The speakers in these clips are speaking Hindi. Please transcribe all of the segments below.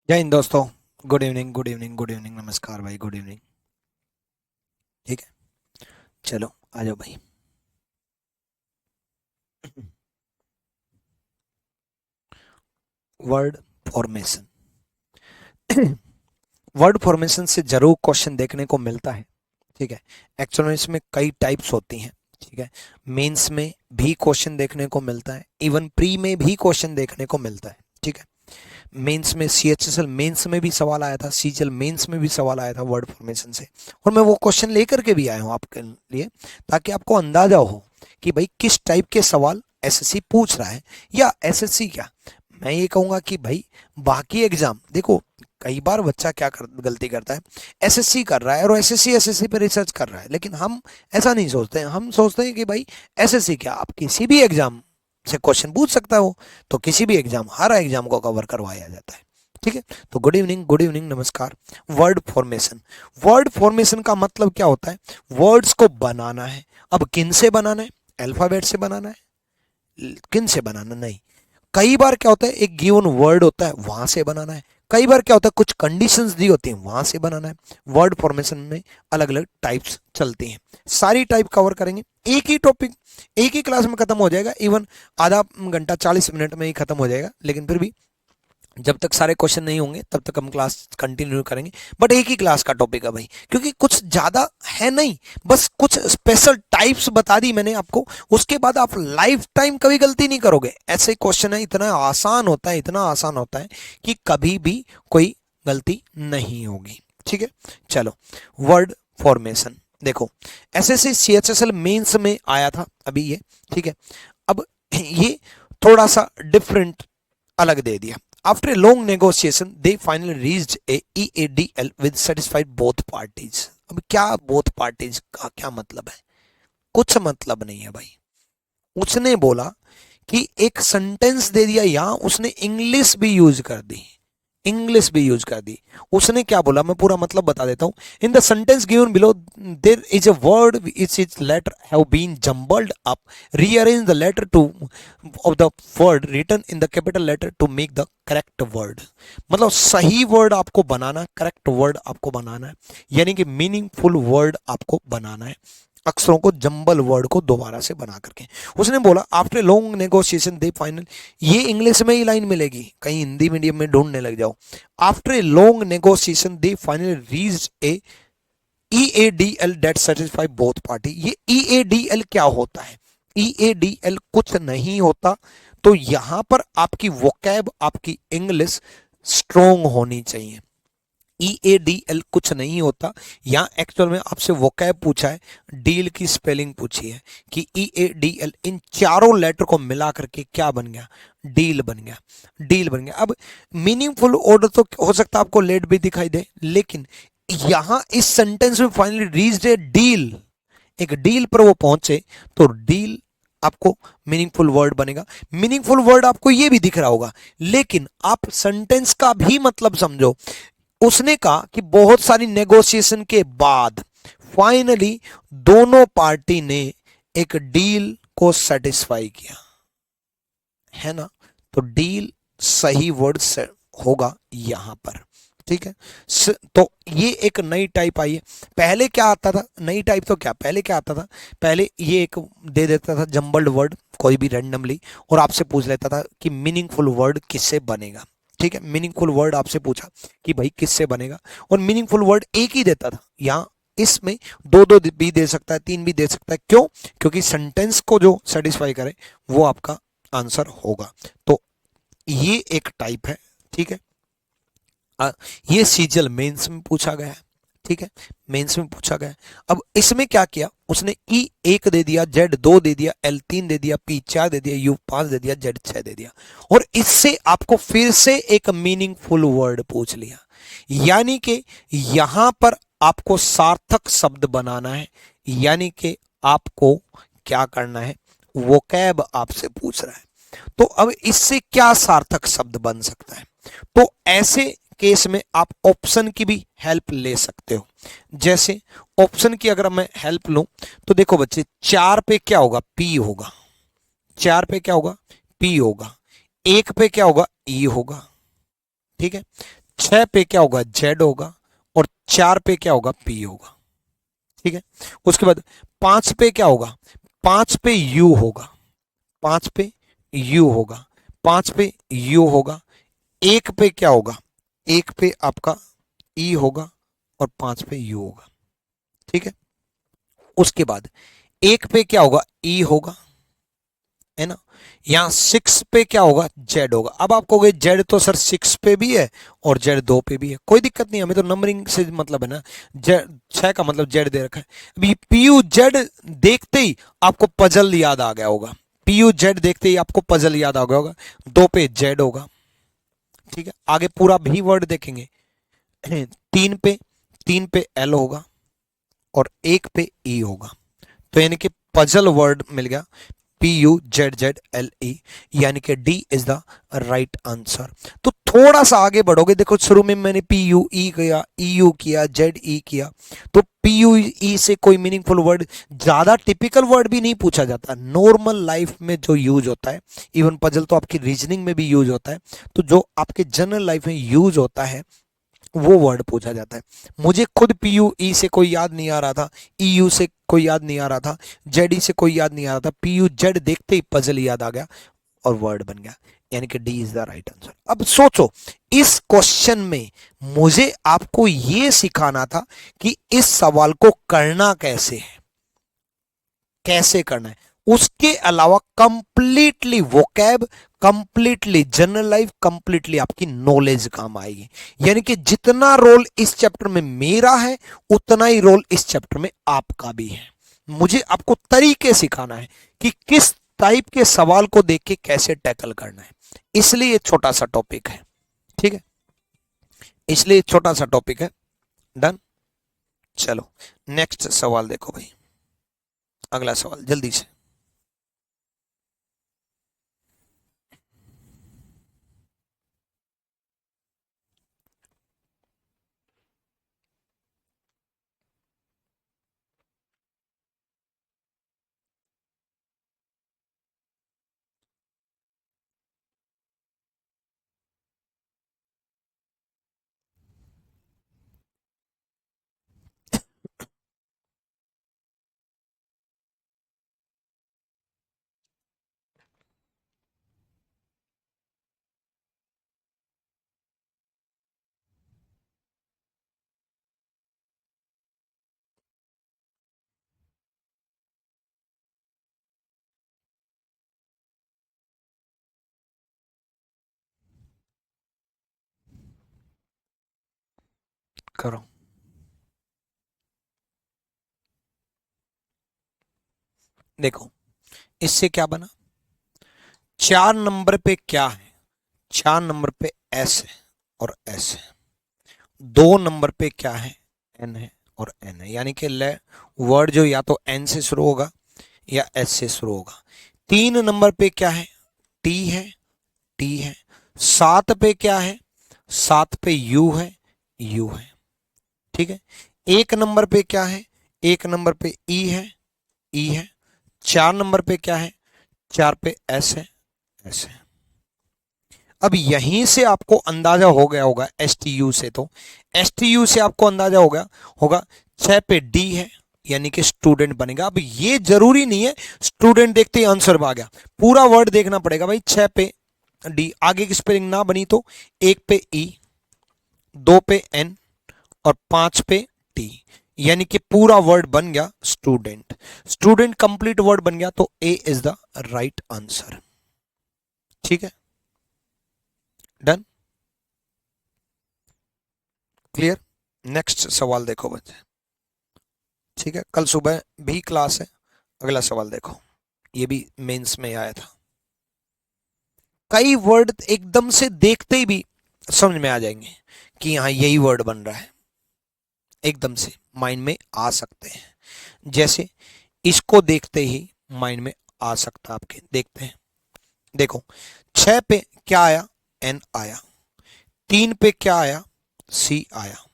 जय हिंद दोस्तों। Good evening, good evening, good evening, नमस्कार भाई, गुड इवनिंग। ठीक है, चलो आ जाओ भाई। Word formation. वर्ड फॉर्मेशन से जरूर क्वेश्चन देखने को मिलता है। ठीक है, एक्चुअल में इसमें कई टाइप्स होती हैं। ठीक है, मेंस में भी क्वेश्चन देखने को मिलता है, इवन प्री में भी क्वेश्चन देखने को मिलता है। ठीक है, मेंस में सीएचएसएल मेंस में भी सवाल आया था, सीजीएल मेंस में भी सवाल आया था वर्ड फॉर्मेशन से, और मैं वो क्वेश्चन लेकर के भी आया हूँ आपके लिए, ताकि आपको अंदाजा हो कि भाई किस टाइप के सवाल एसएससी पूछ रहा है। या एसएससी क्या, मैं ये कहूँगा कि भाई बाकी एग्जाम देखो, कई बार बच्चा गलती करता है, एसएससी कर रहा है और एसएससी एसएससी पे रिसर्च कर रहा है, लेकिन हम ऐसा नहीं सोचते हैं। हम सोचते हैं कि भाई एसएससी क्या, आप किसी भी एग्जाम से क्वेश्चन पूछ सकता हो, तो किसी भी एग्जाम, हर एग्जाम को कवर करवाया जाता है। ठीक है, तो गुड इवनिंग, गुड इवनिंग, नमस्कार। Word formation. वर्ड फॉर्मेशन का मतलब क्या होता है? वर्ड्स को बनाना है। अब किन से बनाना है? अल्फाबेट से बनाना है? किन से बनाना नहीं। कई बार क्या होता है, एक गिवन वर्ड होता है वहां से बनाना है। कई बार क्या होता है, कुछ कंडीशंस दी होती हैं वहां से बनाना है। वर्ड फॉर्मेशन में अलग अलग टाइप्स चलती हैं, सारी टाइप कवर करेंगे। एक ही टॉपिक एक ही क्लास में खत्म हो जाएगा, इवन आधा घंटा 40 मिनट में ही खत्म हो जाएगा, लेकिन फिर भी जब तक सारे क्वेश्चन नहीं होंगे तब तक हम क्लास कंटिन्यू करेंगे। बट एक ही क्लास का टॉपिक है भाई, क्योंकि कुछ ज्यादा है नहीं, बस कुछ स्पेशल टाइप्स बता दी मैंने आपको। उसके बाद आप लाइफ टाइम कभी गलती नहीं करोगे। ऐसे क्वेश्चन है, इतना आसान होता है, इतना आसान होता है कि कभी भी कोई गलती नहीं होगी। ठीक है, चलो वर्ड फॉर्मेशन देखो, एसएससी सीएचएसएल मेंस में आया था अभी ये। ठीक है, अब ये थोड़ा सा डिफरेंट अलग दे दिया। After a long negotiation they finally reached A EADL with satisfied both parties. अब क्या बोथ पार्टीज का क्या मतलब है? कुछ मतलब नहीं है भाई। उसने बोला कि एक सेंटेंस दे दिया, यहां उसने इंग्लिश भी यूज कर दी, इंग्लिश भी यूज कर दी। उसने क्या बोला, मैं पूरा मतलब बता देता हूं। In the sentence given below there is a word which is letter have been jumbled up, rearrange the letter to of the word written in the capital letter to make the correct word. मतलब सही वर्ड आपको बनाना, करेक्ट वर्ड आपको बनाना है, यानी कि मीनिंगफुल वर्ड आपको बनाना है, अक्षरों को, जंबल वर्ड को दोबारा से बना करके। उसने बोला after long negotiation they final, ये इंग्लिश में ही लाइन मिलेगी, कहीं हिंदी मीडियम में ढूंढने लग जाओ। After a long negotiation they final reach a EADL date satisfy both party. ये EADL क्या होता है? EADL कुछ नहीं होता, तो यहां पर आपकी वोकैब, आपकी इंग्लिश स्ट्रोंग होनी चाहिए। EADL कुछ नहीं होता, यहाँ एक्चुअल में आपसे वोकैब पूछा है, डील की स्पेलिंग पूछी है कि EADL इन चारों लेटर को मिला करके क्या बन गया? डील बन गया, डील बन गया। अब मीनिंगफुल ऑर्डर तो हो सकता है आपको लेट भी दिखाई दे, लेकिन यहां इस सेंटेंस में फाइनली रीच्ड ए डील, एक डील पर वो पहुंचे, तो डील आपको मीनिंगफुल वर्ड बनेगा। मीनिंगफुल वर्ड आपको ये भी दिख रहा होगा, लेकिन आप सेंटेंस का भी मतलब समझो। उसने कहा कि बहुत सारी नेगोशिएशन के बाद फाइनली दोनों पार्टी ने एक डील को सेटिस्फाई किया, है ना? तो डील सही वर्ड से होगा यहां पर। ठीक है, तो ये एक नई टाइप आई है। पहले क्या आता था? नई टाइप तो क्या, पहले क्या आता था? पहले ये एक दे देता था जंबल्ड वर्ड कोई भी रैंडमली, और आपसे पूछ लेता था कि मीनिंगफुल वर्ड किससे बनेगा। ठीक है, मीनिंगफुल वर्ड आपसे पूछा कि भाई किससे बनेगा, और मीनिंगफुल वर्ड एक ही देता था। यहाँ इसमें दो दो भी दे सकता है, तीन भी दे सकता है। क्यों? क्योंकि सेंटेंस को जो सेटिस्फाई करे वो आपका आंसर होगा। तो ये एक टाइप है। ठीक है, ये सीजल मेंस में पूछा गया है। ठीक है, मेंस में पूछा गया है। अब इसमें क्या किया उसने? ई एक दे दिया, जेड दो दे दिया, एल तीन दे दिया, पी चार दे दिया, यू पांच दे दिया, जेड छह दे दिया, और इससे आपको फिर से एक मीनिंगफुल वर्ड पूछ लिया। यानी कि यहां पर आपको सार्थक शब्द बनाना है, यानी कि आपको क्या करना है? वोकैब आपसे पूछ रहा है, तो अब इससे क्या सार्थक शब्द बन सकता है? तो ऐसे केस में आप ऑप्शन की भी हेल्प ले सकते हो। जैसे ऑप्शन की अगर मैं हेल्प लूं, तो देखो बच्चे, चार पे क्या होगा? पी होगा। चार पे क्या होगा? पी होगा। एक पे क्या होगा? ई होगा। ठीक है, 6 पे क्या होगा, जेड होगा, और 4 पे क्या होगा, पी होगा। ठीक है, उसके बाद 5 पे क्या होगा, 5 पे यू होगा, 5 पे यू होगा, 5 पे यू होगा, 1 पे क्या होगा, 1 पे आपका ई होगा, और 5 पे यू होगा। ठीक है, उसके बाद 1 पे क्या होगा, ई होगा, है ना। यहां 6 पे क्या होगा, जेड होगा। अब आप कहोगे जेड तो सर 6 पे भी है और जेड 2 पे भी है, कोई दिक्कत नहीं, हमें तो नंबरिंग से मतलब है ना। जेड 6 का मतलब जेड दे रखा है। अभी पीयू जेड देखते ही आपको पजल याद आ गया होगा, पीयू जेड देखते ही आपको पजल याद आ गया होगा, 2 पे जेड होगा। ठीक है, आगे पूरा भी वर्ड देखेंगे। 3 पे, 3 पे एल होगा, और 1 पे ई होगा। तो यानी कि पजल वर्ड मिल गया, PUZZLE, यानी कि D is the right answer. तो थोड़ा सा आगे बढ़ोगे, देखो शुरू में मैंने PUE किया, EU किया, ZE किया, तो PUE से कोई मीनिंगफुल वर्ड, ज्यादा टिपिकल वर्ड भी नहीं पूछा जाता, नॉर्मल लाइफ में जो यूज होता है, इवन पजल तो आपकी रीजनिंग में भी यूज होता है, तो जो आपके जनरल लाइफ में यूज होता है वो वर्ड पूछा जाता है। मुझे खुद PUE से कोई याद नहीं आ रहा था, EU से कोई याद नहीं आ रहा था, ZE से कोई याद नहीं आ रहा था, PUZ देखते ही पजल याद आ गया और वर्ड बन गया, यानी कि D is the right answer. अब सोचो, इस क्वेश्चन में मुझे आपको यह सिखाना था कि इस सवाल को करना कैसे है, कैसे करना है। उसके अलावा completely vocab, completely general life, completely आपकी नॉलेज काम आएगी। यानी कि जितना रोल इस चैप्टर में मेरा है, उतना ही रोल इस चैप्टर में आपका भी है। मुझे आपको तरीके सिखाना है कि किस टाइप के सवाल को देख के कैसे टैकल करना है, इसलिए छोटा सा टॉपिक है। ठीक है, इसलिए छोटा सा टॉपिक है। डन, चलो नेक्स्ट सवाल देखो भाई, अगला सवाल जल्दी से। करो, देखो इससे क्या बना, 4 नंबर पे क्या है, 4 नंबर पे एस है और एस है, 2 नंबर पे क्या है, एन है और एन है, यानी कि वर्ड जो या तो एन से शुरू होगा या एस से शुरू होगा। 3 नंबर पे क्या है, टी है, टी है। 7 पे क्या है, 7 पे यू है, यू है। ठीक है, 1 नंबर पे क्या है, 1 नंबर पे ई है, ई है। 4 नंबर पे क्या है, 4 पे एस है, एस है। अब यहीं से आपको अंदाजा हो गया होगा एस टी यू से, तो एस टी यू से आपको अंदाजा हो गया होगा 6 पे डी है, यानी कि स्टूडेंट बनेगा। अब ये जरूरी नहीं है स्टूडेंट देखते ही आंसर आ गया, पूरा वर्ड देखना पड़ेगा भाई। 6 पे डी, आगे की स्पेलिंग ना बनी तो 1 पे ई, 2 पे एन और 5 पे टी, यानी कि पूरा वर्ड बन गया स्टूडेंट। स्टूडेंट कंप्लीट वर्ड बन गया, तो ए इज द राइट आंसर। ठीक है, डन, क्लियर। नेक्स्ट सवाल देखो बच्चे। ठीक है, कल सुबह भी क्लास है। अगला सवाल देखो, ये भी मेंस में आया था। कई वर्ड एकदम से देखते ही भी समझ में आ जाएंगे कि यहां यही वर्ड बन रहा है, एकदम से माइंड में आ सकते हैं। जैसे इसको देखते ही माइंड में आ सकता है आपके, देखते हैं। देखो 6 पे क्या आया, एन आया। 3 पे क्या आया, सी आया।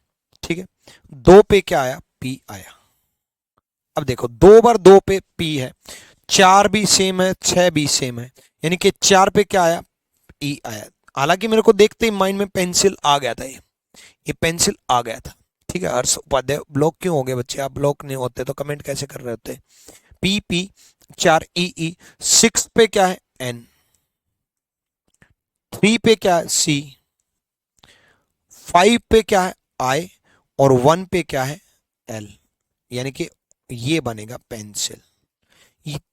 ठीक है, 2 पे क्या आया, पी आया। अब देखो 2 बार 2 पे पी है, 4 भी सेम है, 6 भी सेम है, यानी कि 4 पे क्या आया, ई आया। हालांकि मेरे को देखते ही माइंड में पेंसिल आ गया था ये, ये पेंसिल आ गया था, ठीक है। हर्ष उपाध्याय ब्लॉक क्यों हो गए बच्चे? आप ब्लॉक नहीं होते तो कमेंट कैसे कर रहे होते? पी पी, 4 ई, 6 पे क्या है? एन, 3 पे क्या है? सी, 5 पे क्या है? आई, और 1 पे क्या है? एल। यानी कि ये बनेगा पेंसिल।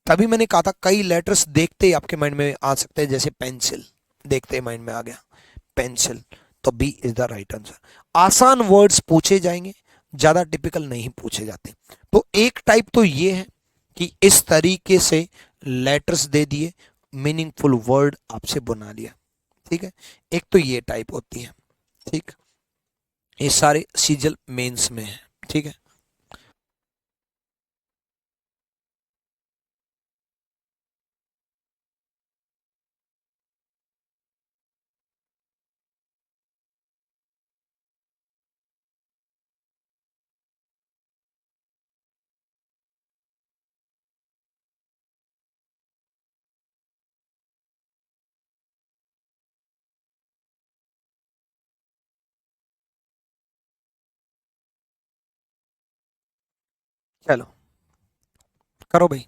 तभी मैंने कहा था कई लेटर्स देखते ही आपके माइंड में आ सकते हैं, जैसे पेंसिल, देखते ही माइंड में आ गया पेंसिल, तो B is the right answer. आसान वर्ड्स पूछे जाएंगे, ज्यादा टिपिकल नहीं पूछे जाते। तो एक टाइप तो ये है कि इस तरीके से लेटर्स दे दिए, मीनिंगफुल वर्ड आपसे बना लिया, ठीक है। एक तो ये टाइप होती है, ठीक। ये सारे सीजल मेंस में है, ठीक है। चलो करो भाई।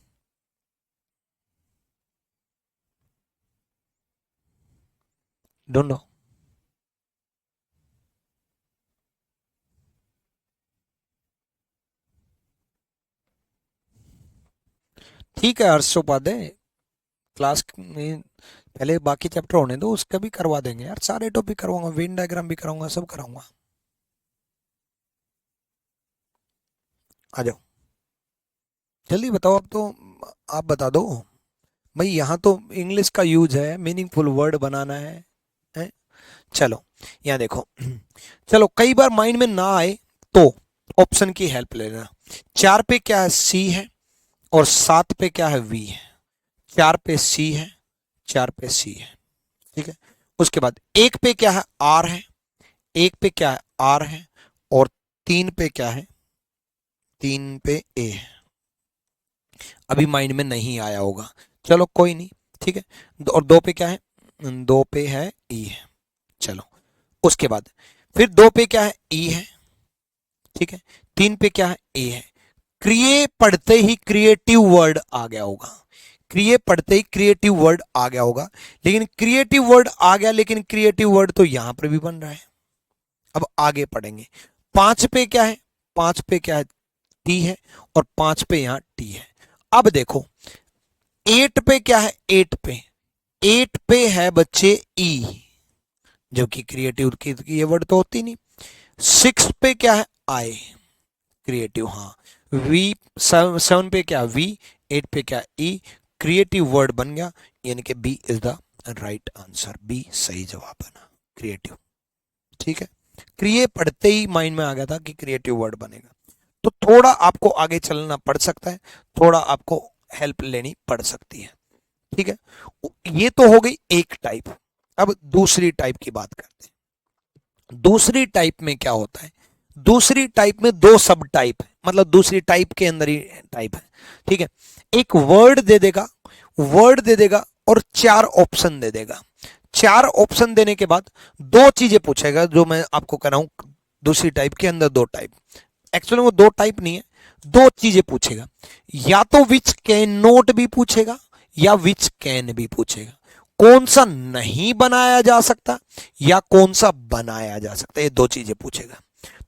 ढूंढो। ठीक है हर्ष उपाध्याय, क्लास में पहले बाकी चैप्टर होने दो, उसका भी करवा देंगे यार, सारे टॉपिक करवाऊंगा, वेन डायग्राम भी कराऊंगा, सब कराऊंगा। आ जाओ जल्दी बताओ अब तो, आप बता दो भाई, यहाँ तो इंग्लिश का यूज है, मीनिंगफुल वर्ड बनाना है? चलो यहाँ देखो। चलो कई बार माइंड में ना आए तो ऑप्शन की हेल्प ले लेना। 4 पे क्या है? सी है, और 7 पे क्या है? वी है। 4 पे सी है, 4 पे सी है, ठीक है। उसके बाद 1 पे क्या है? आर है, 1 पे क्या है? आर है, और 3 पे क्या है? 3 पे ए है। अभी माइंड में नहीं आया होगा, चलो कोई नहीं, ठीक है। और 2 पे क्या है? 2 पे है ई है, चलो। उसके बाद फिर 2 पे क्या है? ई है, ठीक है। 3 पे क्या है? ए है। क्रिए पढ़ते ही क्रिएटिव वर्ड आ गया होगा, क्रिए पढ़ते ही क्रिएटिव वर्ड आ गया होगा, लेकिन क्रिएटिव वर्ड आ गया, लेकिन क्रिएटिव वर्ड तो यहां पर भी बन रहा है। अब आगे पढ़ेंगे। 5 पे क्या है? 5 पे क्या है? टी है, और 5 पे यहां टी है। अब देखो 8 पे क्या है? 8 पे, 8 पे है बच्चे ई, जो कि क्रिएटिव की ये वर्ड तो होती नहीं। 6 पे क्या है? आई, क्रिएटिव, हाँ। वी 7 पे क्या? वी। 8 पे क्या? ई, क्रिएटिव वर्ड बन गया, यानी कि B is the right answer. B सही जवाब बना, क्रिएटिव, ठीक है। क्रिए पढ़ते ही माइंड में आ गया था कि क्रिएटिव वर्ड बनेगा। तो थोड़ा आपको आगे चलना पड़ सकता है, थोड़ा आपको हेल्प लेनी पड़ सकती है, ठीक है। ये तो हो गई एक टाइप। अब दूसरी टाइप की बात करते हैं। दूसरी टाइप में क्या होता है? दूसरी टाइप में दो सब टाइप है, मतलब दूसरी टाइप के अंदर ही टाइप है, ठीक है। एक वर्ड दे देगा, वर्ड दे देगा, और 4 ऑप्शन दे देगा। 4 ऑप्शन देने के बाद 2 चीजें पूछेगा, जो मैं आपको कह रहा हूं दूसरी टाइप के अंदर 2 टाइप। एक्चुअली वो 2 टाइप नहीं है, 2 चीजें पूछेगा। या तो विच कैन नॉट भी पूछेगा, या विच कैन भी पूछेगा। कौन सा नहीं बनाया जा सकता, या कौन सा बनाया जा सकता, ये 2 चीजें पूछेगा।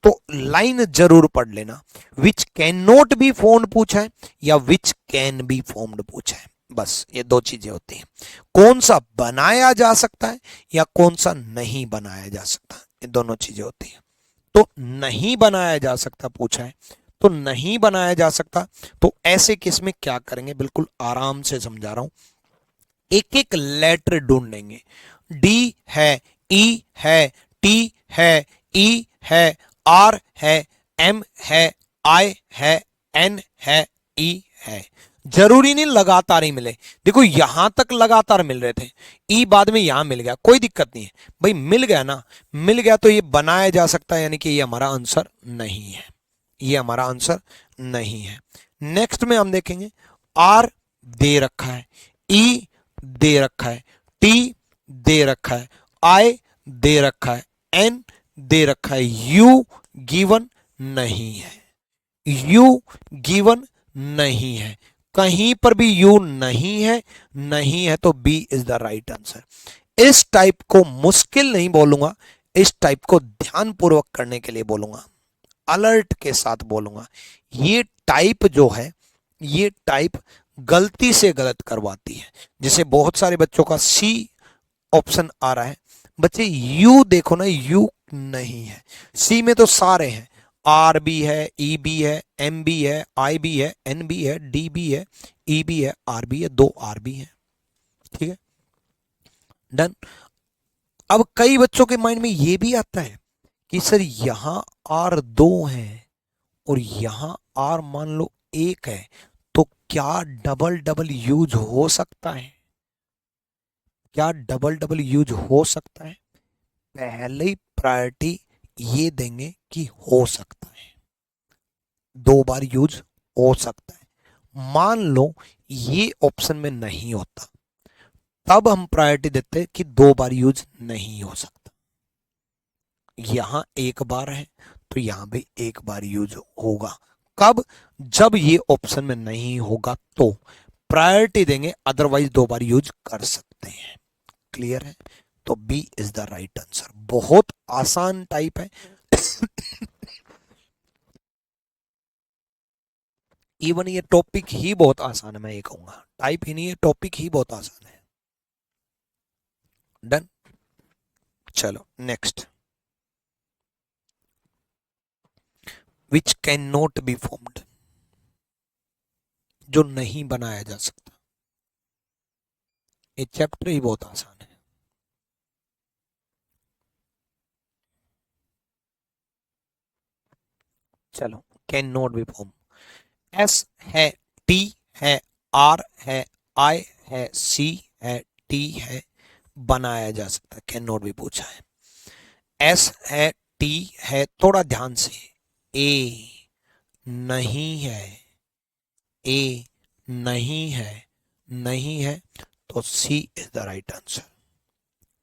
तो लाइन जरूर पढ़ लेना, विच कैन नॉट बी फॉर्म्ड पूछा है, या विच कैन बी फॉर्म्ड पूछा है, बस ये 2 चीजें होती हैं। कौन सा बनाया जा सकता है, या कौन सा नहीं बनाया जा सकता, ये दोनों चीजें होती हैं। तो नहीं बनाया जा सकता पूछा है, तो नहीं बनाया जा सकता, तो ऐसे केस में क्या करेंगे, बिल्कुल आराम से समझा रहा हूं। एक एक लेटर ढूंढेंगे। डी है, ई है, टी है, ई है, आर है, एम है, आई है, एन है, ई है। जरूरी नहीं लगातार ही मिले, देखो यहां तक लगातार मिल रहे थे, ई बाद में यहां मिल गया, कोई दिक्कत नहीं है भाई, मिल गया ना, मिल गया तो ये बनाया जा सकता है, यानी कि ये हमारा आंसर नहीं है, ये हमारा आंसर नहीं है। नेक्स्ट में हम देखेंगे, आर दे रखा है, ई दे रखा है, टी दे रखा है, आई दे रखा है, एन दे रखा है यू गिवन नहीं है, यू गिवन नहीं है, कहीं पर भी यू नहीं है, नहीं है तो B is the right answer. इस टाइप को मुश्किल नहीं बोलूंगा, इस टाइप को ध्यानपूर्वक करने के लिए बोलूंगा, अलर्ट के साथ बोलूंगा। ये टाइप जो है, ये टाइप गलती से गलत करवाती है। जैसे बहुत सारे बच्चों का सी ऑप्शन आ रहा है, बच्चे यू देखो ना, यू नहीं है, सी में तो सारे हैं, आर भी है, ई भी है, एम भी है, आई भी है, एन भी है, डी भी है, ई भी है, आर भी है, दो आर भी है। ठीक है, डन। अब कई बच्चों के माइंड में ये भी आता है कि सर यहां आर दो हैं और यहां आर मान लो एक है, तो क्या डबल डबल यूज हो सकता है? क्या डबल डबल यूज हो सकता है? पहले ही प्रायोरिटी ये देंगे कि हो सकता है, दो बार यूज हो सकता है। मान लो ये ऑप्शन में नहीं होता, तब हम प्रायोरिटी देते कि दो बार यूज नहीं हो सकता। यहां एक बार है तो यहां भी एक बार यूज होगा। कब? जब ये ऑप्शन में नहीं होगा तो प्रायोरिटी देंगे, अदरवाइज दो बार यूज कर सकते हैं। क्लियर है? तो B is the right answer. बहुत आसान टाइप है। इवन ये टॉपिक ही बहुत आसान है, मैं ये कहूंगा टाइप ही नहीं है, टॉपिक ही बहुत आसान है। डन। चलो next, which can not be formed, जो नहीं बनाया जा सकता। ये चैप्टर ही बहुत आसान है। चलो, can not B form, S है, टी है, आर है, आई है, सी है, टी है, बनाया जा सकता है, कैन नॉट बी पूछा है। एस है, टी है, थोड़ा ध्यान से, ए नहीं है, ए नहीं है, नहीं है तो सी इज द राइट आंसर।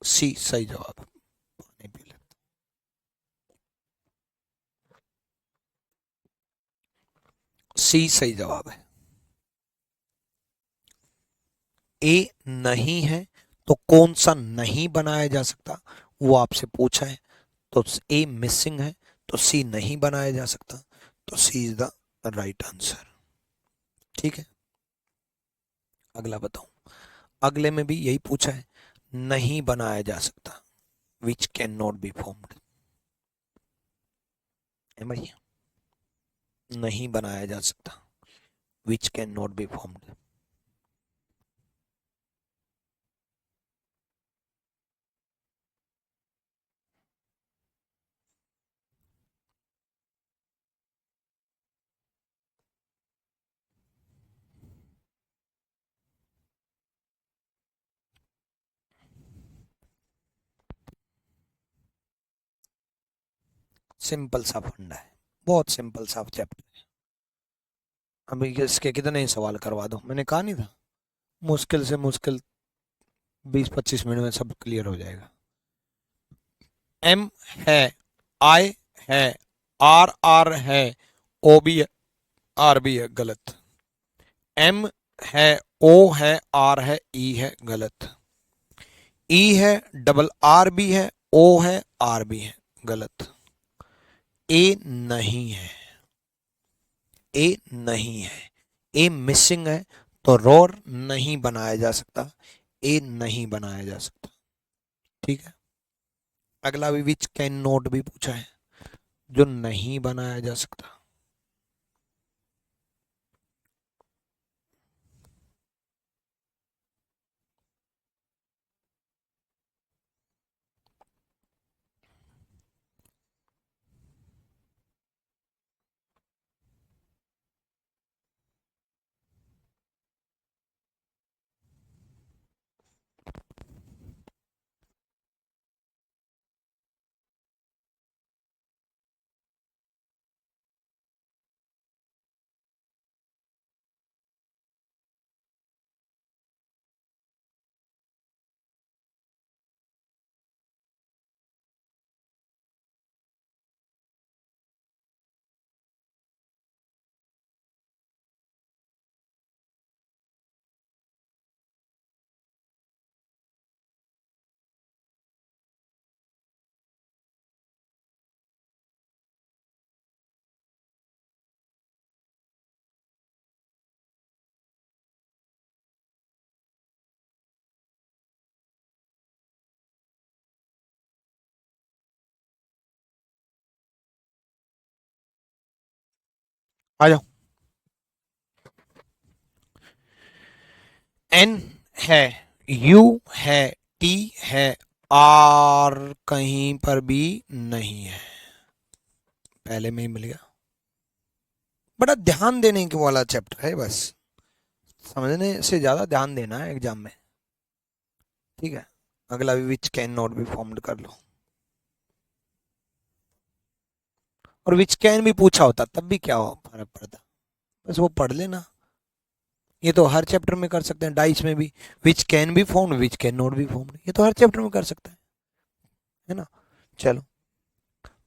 सी सही जवाब। पानी पी ले। सी सही जवाब है। ए नहीं है तो कौन सा नहीं बनाया जा सकता, वो आपसे पूछा है। तो ए मिसिंग है तो सी नहीं बनाया जा सकता, तो सी इज द राइट आंसर। ठीक है, अगला बताऊं। अगले में भी यही पूछा है, नहीं बनाया जा सकता, विच कैन नॉट बी फॉर्म्ड है भैया, नहीं बनाया जा सकता, विच can not be formed. Simple सा फंडा है, बहुत सिंपल सा चैप्टर है। अभी इसके कितने ही सवाल करवा दो, मैंने कहा नहीं था, मुश्किल से मुश्किल 20-25 मिनट में सब क्लियर हो जाएगा। एम है, आई है, आर आर है, ओ भी है, आर भी है, गलत। एम है, ओ है, आर है, ई है, गलत। ई है, डबल आर भी है, ओ है, आर भी है, गलत। ए नहीं है, ए नहीं है, ए मिसिंग है तो रोर नहीं बनाया जा सकता, ए नहीं बनाया जा सकता। ठीक है, अगला भी विच कैन नॉट भी पूछा है, जो नहीं बनाया जा सकता। आ जाओ। एन है, यू है, टी है, आर कहीं पर भी नहीं है। पहले में ही मिल गया। बड़ा ध्यान देने के वाला चैप्टर है, बस समझने से ज्यादा ध्यान देना है एग्जाम में। ठीक है, अगला भी विच कैन नॉट बी फॉर्म्ड कर लो। और विच कैन भी पूछा होता तब भी क्या फर्क पड़ता, बस वो पढ़ लेना। ये तो हर चैप्टर में कर सकते हैं, डाइस में भी which can be formed, which can not be formed, ये तो हर चैप्टर में कर सकते हैं, है ना। चलो,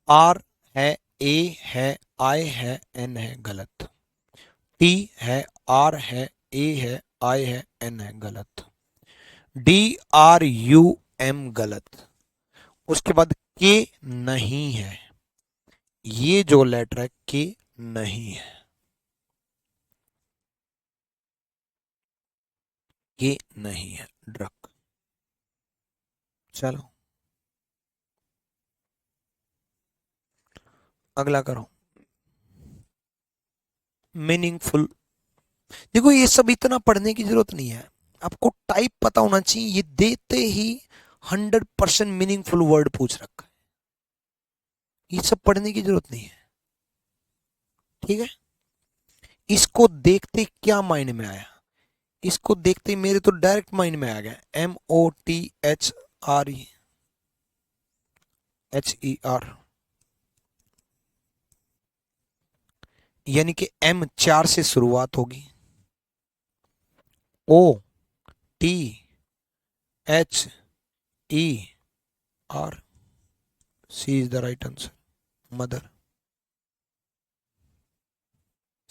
आर है, ए है, आई है, एन है, गलत। टी है, आर है, ए है, आई है, एन है, गलत। डी आर यू एम, गलत। उसके बाद के नहीं है, ये जो लेटर है के नहीं है, के नहीं है, ड्रग। चलो अगला करो। मीनिंगफुल, देखो ये सब इतना पढ़ने की जरूरत नहीं है, आपको टाइप पता होना चाहिए। ये देते ही 100% मीनिंगफुल वर्ड पूछ रखा है, ये सब पढ़ने की जरूरत नहीं है। ठीक है, इसको देखते क्या माइंड में आया, इसको देखते ही मेरे तो डायरेक्ट माइंड में आ गया, MOTHREHER, यानी कि M 4 से शुरुआत होगी, OTHER, C is the right answer, mother.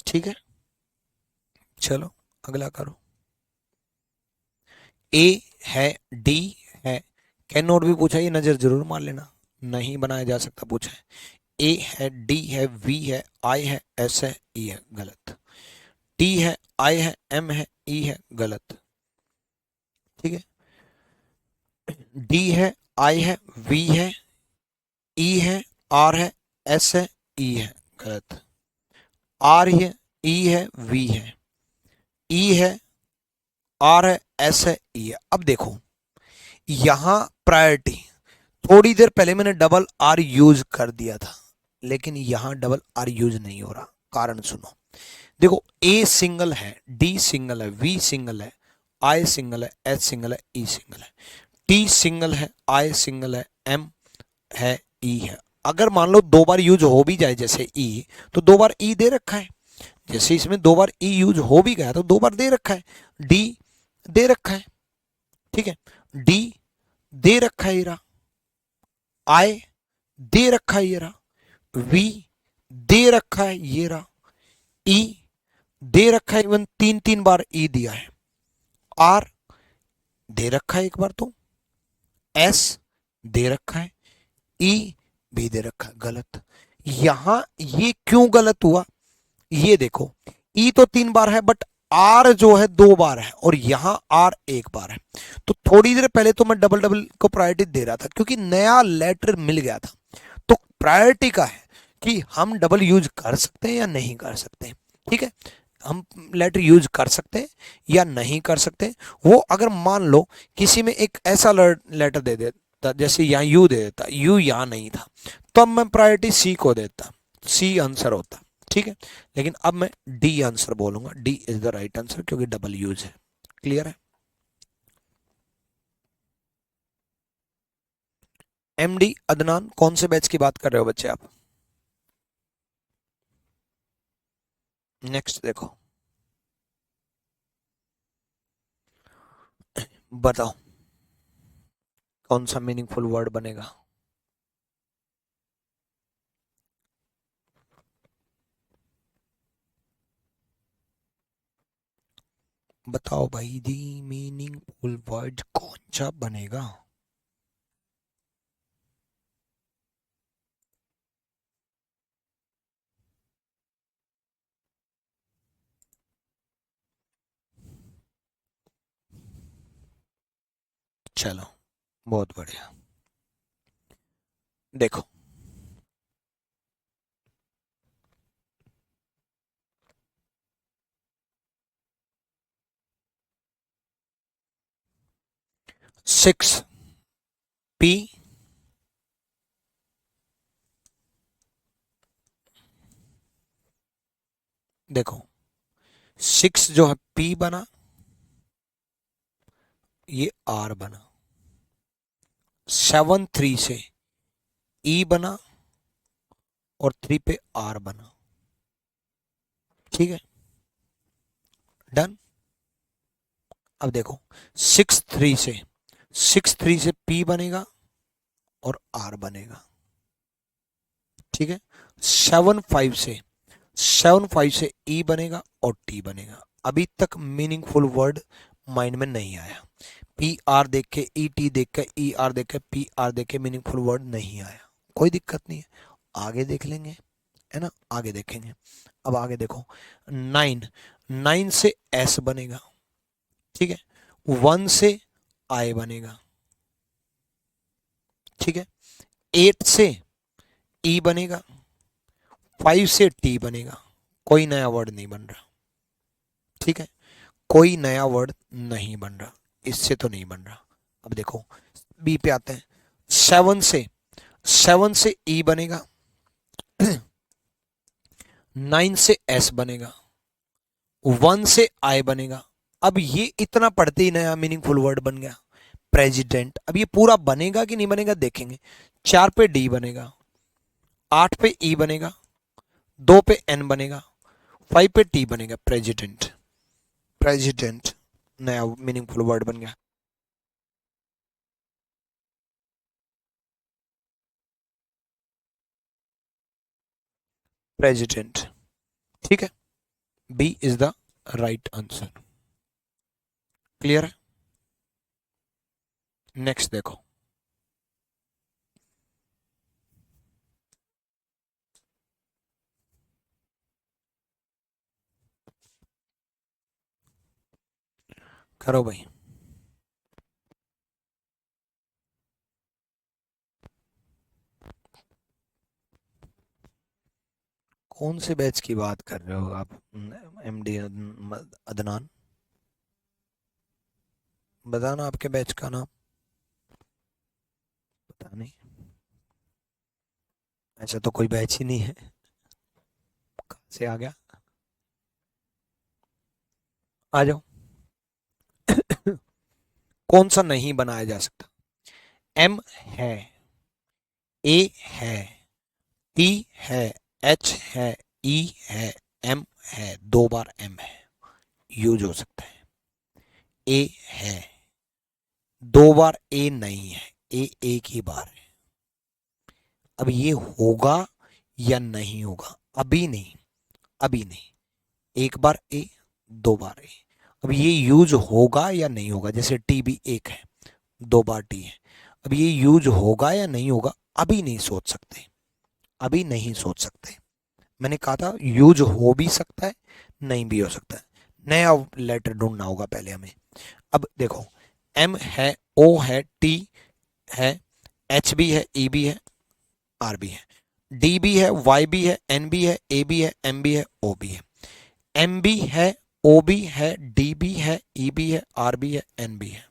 ठीक है, चलो अगला करो। ए है, डी है, कैन नॉट भी पूछा, ये नजर जरूर मार लेना, नहीं बनाया जा सकता पूछा है। ए है, डी है, वी है, आई है, एस है, ई है, गलत। टी है, आई है, एम है, ई है, गलत। ठीक है, डी है, आई है, वी है, ई है, आर है, एस है, ई है, गलत। आर है, ई है, वी है, ई है, आर है, एस है, ई है। अब देखो यहां प्रायोरिटी, थोड़ी देर पहले मैंने डबल आर यूज कर दिया था, लेकिन यहां डबल आर यूज नहीं हो रहा, कारण सुनो। देखो ए सिंगल है, डी सिंगल है, वी सिंगल है, आई सिंगल है, एच सिंगल है, ई सिंगल है, टी सिंगल है, आई सिंगल है, एम है, ई है। अगर मान लो दो बार यूज हो भी जाए जैसे ई, तो दो बार ई दे रखा है, जैसे इसमें दो बार ई यूज हो भी गया तो दो बार दे रखा है। डी दे रखा है, ठीक है, डी दे रखा है, ये रहा। आई दे रखा है, ये रहा। वी दे रखा है, ये रहा। ई दे रखा है, इवन तीन तीन बार ई दिया है। आर दे रखा है एक बार तो, एस दे रखा है, ई भी दे रखा है, गलत। यहां ये क्यों गलत हुआ, ये देखो, ई तो तीन बार है बट आर जो है दो बार है, और यहां आर एक बार है। तो थोड़ी देर पहले तो मैं डबल डबल को प्रायोरिटी दे रहा था क्योंकि नया लेटर मिल गया था। तो प्रायोरिटी का है कि हम डबल यूज कर सकते हैं या नहीं कर सकते। ठीक है, हम लेटर यूज कर सकते हैं या नहीं कर सकते। वो अगर मान लो किसी में एक ऐसा लेटर दे देता, जैसे यहाँ यू दे देता, यू यहाँ नहीं था, तो अब मैं प्रायोरिटी सी को देता, सी आंसर होता। ठीक है, लेकिन अब मैं डी आंसर बोलूंगा, D is the right answer क्योंकि डबल यूज है। क्लियर है। एमडी अदनान, कौन से बैच की बात कर रहे हो बच्चे आप? नेक्स्ट देखो, बताओ कौन सा मीनिंगफुल वर्ड बनेगा। बताओ भाई दी, मीनिंगफुल वर्ड कौन सा बनेगा। चलो बहुत बढ़िया, देखो 6 P देखो 6 जो है P बना, ये R बना, 7 3 से E बना और 3 पे R बना, ठीक है, डन। अब देखो 6 3 से P बनेगा और R बनेगा, ठीक है। 7 5 से E बनेगा और T बनेगा। अभी तक मीनिंगफुल वर्ड माइंड में नहीं आया। पी आर देख के ई टी देख के ई आर देख के पी आर देख के मीनिंगफुल वर्ड नहीं आया, कोई दिक्कत नहीं है, आगे देख लेंगे, है ना, आगे देखेंगे। अब आगे देखो 9 से एस बनेगा, ठीक है, 1 से आई बनेगा, ठीक है, 8 से ई बनेगा, 5 से टी बनेगा, कोई नया वर्ड नहीं बन रहा, ठीक है, कोई नया वर्ड नहीं बन रहा, इससे तो नहीं बन रहा। अब देखो बी पे आते हैं, 7 से ई बनेगा, 9 से एस बनेगा, 1 से आई बनेगा। अब ये इतना पढ़ते ही नया मीनिंगफुल वर्ड बन गया, प्रेसिडेंट। अब ये पूरा बनेगा कि नहीं बनेगा देखेंगे। 4 पे डी बनेगा, 8 पे ई बनेगा, 2 पे एन बनेगा, 5 पे टी बनेगा, प्रेसिडेंट। प्रेसिडेंट नया मीनिंगफुल वर्ड बन गया। प्रेसिडेंट, ठीक है, B is the right answer. Clear है? नेक्स्ट देखो, करो भाई। कौन से बैच की बात कर रहे हो आप, एमडी अदनान? बताना आपके बैच का नाम। पता नहीं, ऐसा तो कोई बैच ही नहीं है, कहाँ से आ गया? आ जाओ। कौन सा नहीं बनाया जा सकता? एम है, ए है, टी है, एच है, ई है, एम है, 2 बार एम है, यूज हो सकता है। ए है, 2 बार ए नहीं है, ए एक ही बार है। अब ये होगा या नहीं होगा? अभी नहीं, अभी नहीं। एक बार ए, 2 बार ए। अब ये यूज होगा या नहीं होगा? जैसे टी भी एक है, 2 बार टी है। अब ये यूज होगा या नहीं होगा? अभी नहीं सोच सकते, अभी नहीं सोच सकते। मैंने कहा था यूज हो भी सकता है, नहीं भी हो सकता है। नया लेटर ढूंढना होगा पहले हमें। अब देखो एम है, ओ है, टी है, एच भी है, ई भी है, आर भी है, डी भी है, वाई भी है, एन भी है, ए भी है, एम भी है, ओ भी है। एम भी है, ओ भी है, डी भी है, ई भी है, आर भी है, एन भी है।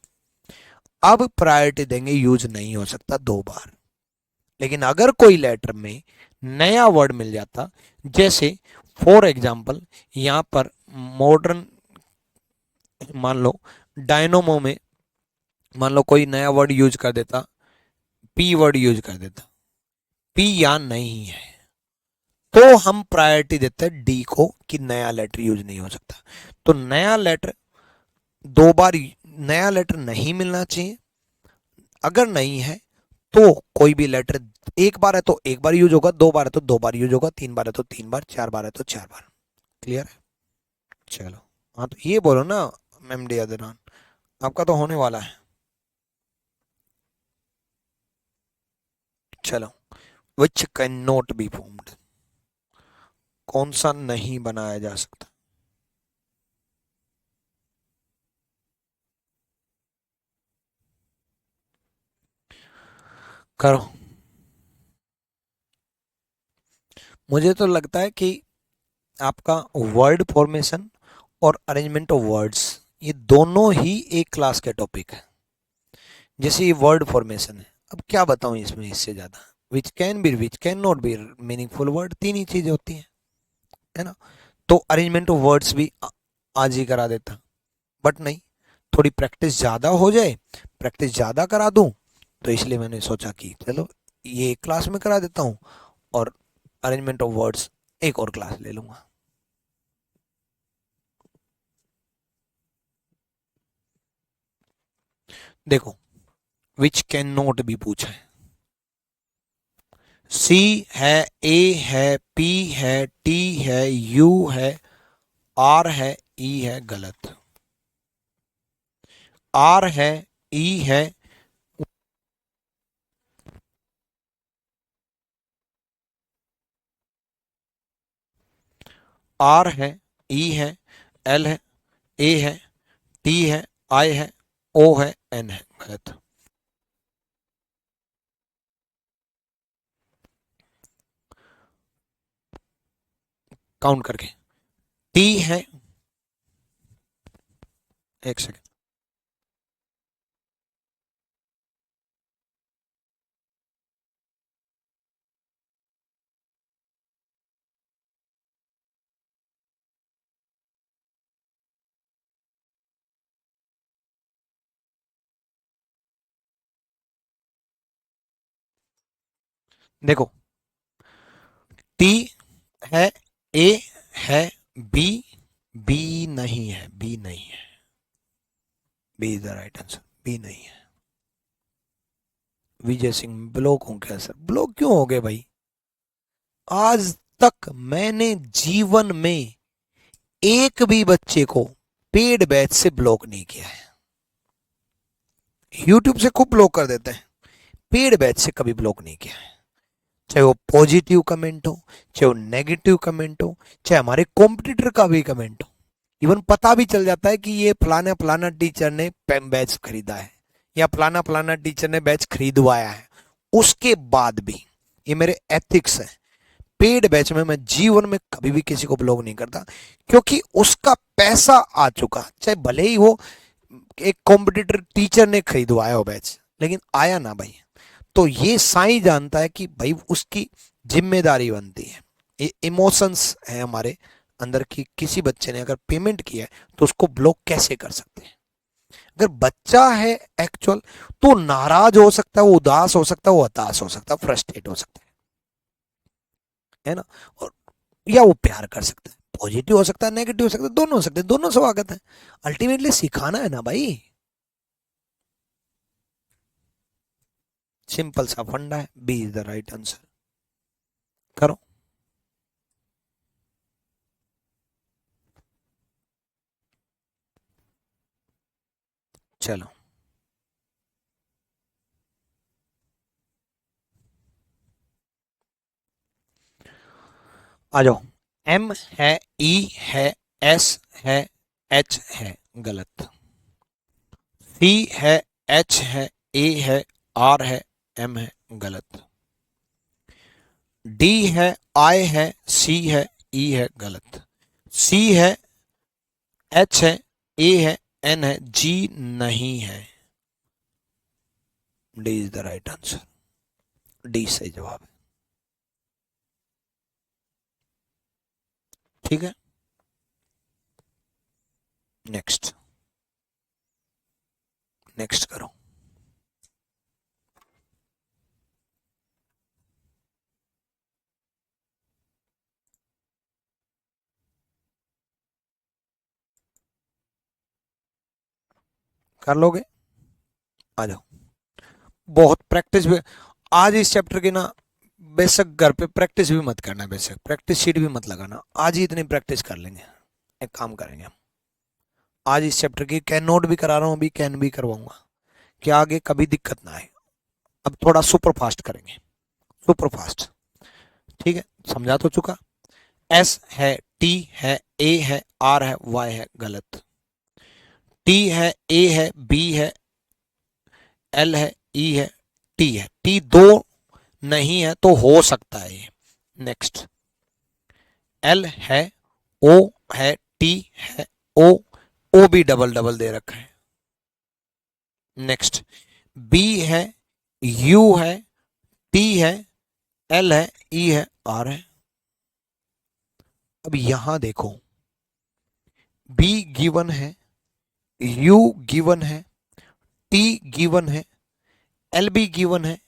अब प्रायोरिटी देंगे, यूज नहीं हो सकता 2 बार। लेकिन अगर कोई लेटर में नया वर्ड मिल जाता, जैसे फॉर एग्जाम्पल यहां पर मॉडर्न, मान लो डायनोमो में मान लो कोई नया वर्ड यूज कर देता, पी वर्ड यूज कर देता, पी या नहीं है, तो हम प्रायोरिटी देते हैं डी को कि नया लेटर यूज नहीं हो सकता। तो नया लेटर 2 बार, नया लेटर नहीं मिलना चाहिए। अगर नहीं है तो कोई भी लेटर, एक बार है तो एक बार यूज होगा, 2 बार है तो 2 बार यूज होगा, 3 बार है तो 3 बार, 4 बार है तो 4 बार। क्लियर है? चलो, हाँ तो ये बोलो ना मैम डी अदनान, आपका तो होने वाला है। चलो, विच कैन नॉट बी फॉर्म्ड, कौन सा नहीं बनाया जा सकता? करो। मुझे तो लगता है कि आपका वर्ड फॉर्मेशन और अरेंजमेंट ऑफ वर्ड्स, ये दोनों ही एक क्लास के टॉपिक है। जैसे ये वर्ड फॉर्मेशन है, अब क्या बताऊं इसमें इससे ज्यादा, which can be, which can not B meaningful word, तीन ही चीजें होती हैं, है ना। तो अरेंजमेंट ऑफ वर्ड्स भी आज ही करा देता, बट नहीं, थोड़ी प्रैक्टिस ज़्यादा हो जाए, प्रैक्टिस ज़्यादा करा दूं, तो इसलिए मैंने सोचा कि चलो ये एक क्लास में करा देता हूँ और अरेंजमेंट ऑफ वर्ड्स एक और क्लास ले लूंगा। देखो, विच कैन नॉट भी पूछा है, सी है, ए है, पी है, टी है, यू है, आर है, ई है, गलत। आर है, ई है, आर है, ई है, एल है, ए है, टी है, आई है, ओ है, एन है, गलत। काउंट करके, टी है, एक सेकेंड, देखो, टी है, ए है, बी, बी नहीं है, बी नहीं है, B is the right answer, B नहीं है। विजय सिंह, ब्लॉक हूं क्या सर? ब्लॉक क्यों हो गए भाई? आज तक मैंने जीवन में एक भी बच्चे को पेड बैच से ब्लॉक नहीं किया है। यूट्यूब से खूब ब्लॉक कर देते हैं, पेड बैच से कभी ब्लॉक नहीं किया है। चाहे वो पॉजिटिव कमेंट हो, चाहे वो नेगेटिव कमेंट हो, चाहे हमारे कॉम्पिटिटर का भी कमेंट हो, इवन पता भी चल जाता है कि ये फलाना फलाना टीचर ने बैच खरीदा है या फलाना फलाना टीचर ने बैच खरीदवाया है, उसके बाद भी ये मेरे एथिक्स है, पेड बैच में मैं जीवन में कभी भी किसी को ब्लॉक नहीं करता, क्योंकि उसका पैसा आ चुका, चाहे भले ही वो एक कॉम्पिटिटर टीचर ने खरीदवाया हो बैच, लेकिन आया ना भाई, तो ये साईं जानता है कि भाई उसकी जिम्मेदारी बनती है। ये इमोशंस है हमारे अंदर की, किसी बच्चे ने अगर पेमेंट किया है तो उसको ब्लॉक कैसे कर सकते हैं। अगर बच्चा है एक्चुअल, तो नाराज हो सकता है, वो उदास हो सकता है, वो हताश हो सकता है, फ्रस्ट्रेट हो सकता है ना। और या वो प्यार कर सकता है, पॉजिटिव हो सकता है, नेगेटिव हो सकता है, दोनों हो सकते हैं, दोनों स्वागत है। अल्टीमेटली सिखाना है ना भाई, सिंपल सा फंडा है, B is the right answer. करो। चलो आ जाओ। एम है, ई है, एस है, एच है, गलत। सी है, एच है, ए है, आर है, एम है, गलत। डी है, आई है, सी है, ई है, गलत। सी है, एच है, ए है, एन है, जी नहीं है। D is the right answer, D सही जवाब है। ठीक है, नेक्स्ट, नेक्स्ट करो। कर लोगे? आ जाओ। बहुत प्रैक्टिस भी आज इस चैप्टर की ना, बेशक घर पे प्रैक्टिस भी मत करना, बेशक प्रैक्टिस शीट भी मत लगाना, आज ही इतनी प्रैक्टिस कर लेंगे। एक काम करेंगे हम, आज इस चैप्टर की कैन नोट भी करा रहा हूँ, अभी कैन भी करवाऊंगा, कि आगे कभी दिक्कत ना आए। अब थोड़ा सुपर फास्ट करेंगे, सुपर फास्ट। ठीक है, समझा तो चुका। एस है, टी है, ए है, आर है, वाई है, गलत। टी है, ए है, बी है, एल है, ई है, टी है, टी दो नहीं है तो हो सकता है ये। नेक्स्ट, एल है, ओ है, टी है, ओ, ओ भी डबल डबल दे रखा है। नेक्स्ट, बी है, यू है, टी है, एल है, ई है, आर है। अब यहां देखो, बी गिवन है, यू गिवन है, टी गिवन है, एल बी गिवन है,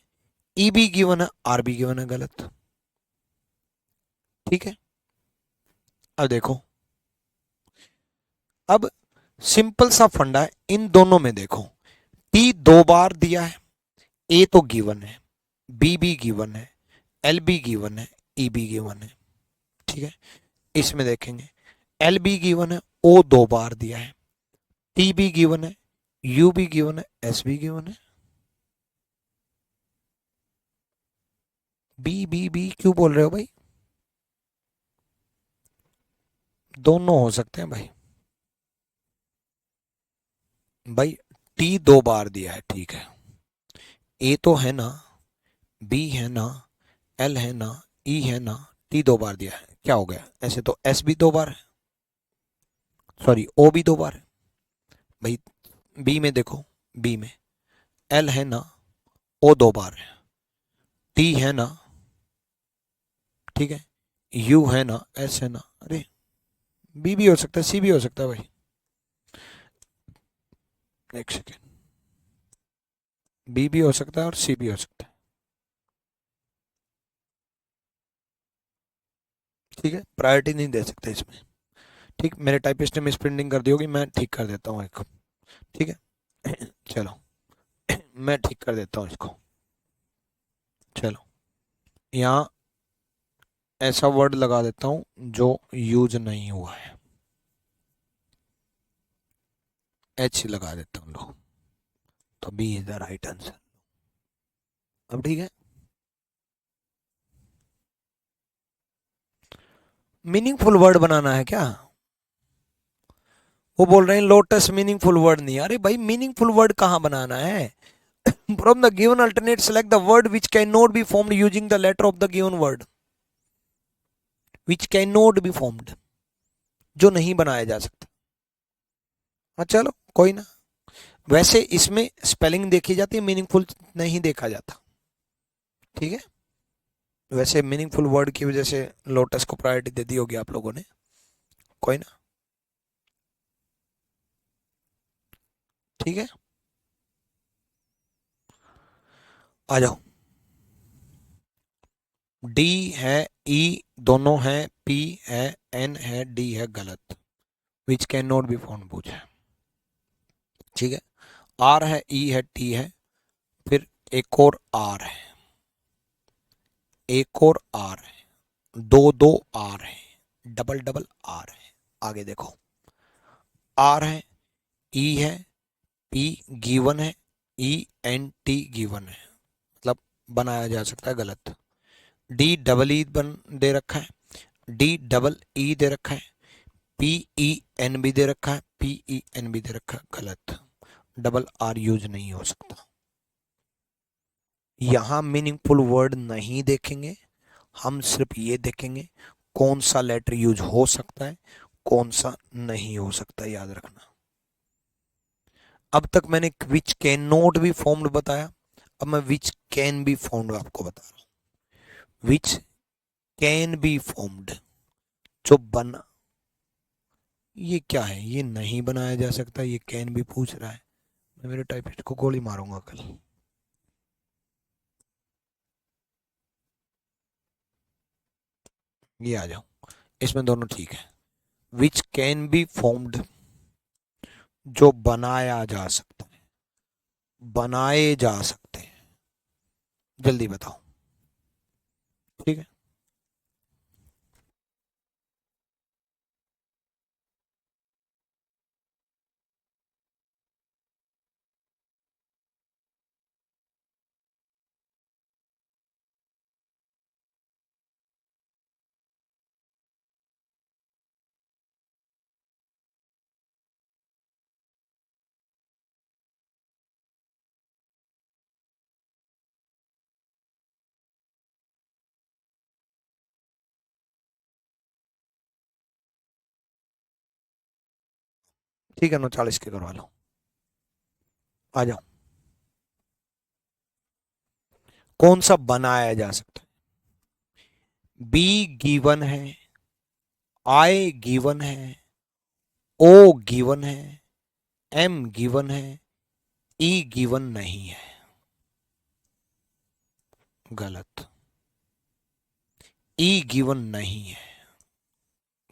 ई बी गिवन है, आर बी गिवन है। गलत। ठीक है। अब देखो, अब सिंपल सा फंडा है, इन दोनों में देखो, टी 2 बार दिया है, ए तो गिवन है, बी भी गिवन है, एल बी गिवन है, ई बी गिवन है। ठीक है। इसमें देखेंगे, एल बी गिवन है, ओ 2 बार दिया है, टी बी गिवन है, यू बी गिवन है, एस बी गिवन है। बी बी बी क्यों बोल रहे हो भाई? दोनों हो सकते हैं भाई। भाई टी 2 बार दिया है, ठीक है, ए तो है ना, बी है ना, एल है ना, ई है ना, टी 2 बार दिया है, क्या हो गया? ऐसे तो एस भी 2 बार है, सॉरी ओ भी 2 बार है भाई। बी में देखो, बी में एल है ना, ओ 2 बार है, टी है ना, ठीक है, यू है ना, एस है ना, अरे बी भी हो सकता है, सी भी हो सकता है भाई। एक सेकेंड, बी भी हो सकता है और सी भी हो सकता है। ठीक है, प्रायोरिटी नहीं दे सकते इसमें। ठीक, मेरे टाइपिस्ट ने मिस प्रिंटिंग कर दी होगी, मैं ठीक कर देता हूँ एक। ठीक है चलो मैं ठीक कर देता हूँ इसको। चलो, यहाँ ऐसा वर्ड लगा देता हूँ जो यूज नहीं हुआ है, एच लगा देता हूँ लो, तो B is the right answer. अब ठीक है, मीनिंगफुल वर्ड बनाना है क्या? वो बोल रहे हैं लोटस मीनिंगफुल वर्ड नहीं। अरे भाई मीनिंगफुल वर्ड कहाँ बनाना है? From the given alternate select the word which can not be formed using the letter of the given word. Which can not be formed, जो नहीं बनाया जा सकता। हाँ चलो कोई ना, वैसे इसमें स्पेलिंग देखी जाती है, मीनिंगफुल नहीं देखा जाता। ठीक है, वैसे मीनिंगफुल वर्ड की वजह से लोटस को प्रायोरिटी दे दी होगी आप लोगों ने, कोई ना। ठीक है, आ जाओ। डी है, ई दोनों है, पी है, एन है, डी है। गलत। विच कैन नॉट बी फाउंड पूछा है। ठीक है, आर है, ई है, टी है, फिर एक और आर है, एक और आर है, दो दो आर है, डबल डबल आर है। आगे देखो, आर है, ई है, पी गिवन है, ई एन टी गिवन है, मतलब बनाया जा सकता है। गलत। डी डबल ई बन दे रखा है, डी डबल ई दे रखा है, पी ई एन भी दे रखा है, पी ई एन भी दे रखा है। गलत। डबल आर यूज नहीं हो सकता। यहां मीनिंगफुल वर्ड नहीं देखेंगे, हम सिर्फ ये देखेंगे कौन सा लेटर यूज हो सकता है, कौन सा नहीं हो सकता। याद रखना, अब तक मैंने विच कैन नॉट बी फॉर्म्ड बताया, अब मैं विच कैन बी फॉर्म्ड आपको बता रहा हूं। विच कैन बी फॉर्म्ड, जो बना, ये क्या है? ये नहीं बनाया जा सकता, ये कैन भी पूछ रहा है। मैं मेरे टाइपिस्ट को गोली मारूंगा कल। ये आ जाओ, इसमें दोनों ठीक है। विच कैन बी फॉर्म्ड, जो बनाया जा सकता है, बनाए जा सकते हैं। जल्दी बताओ। ठीक है, ठीक है, 39 के करवा लो। आ जाओ। कौन सा बनाया जा सकता है? बी गिवन है, आई गिवन है, ओ गिवन है, एम गिवन है, ई गिवन नहीं है। गलत। ई गिवन नहीं है,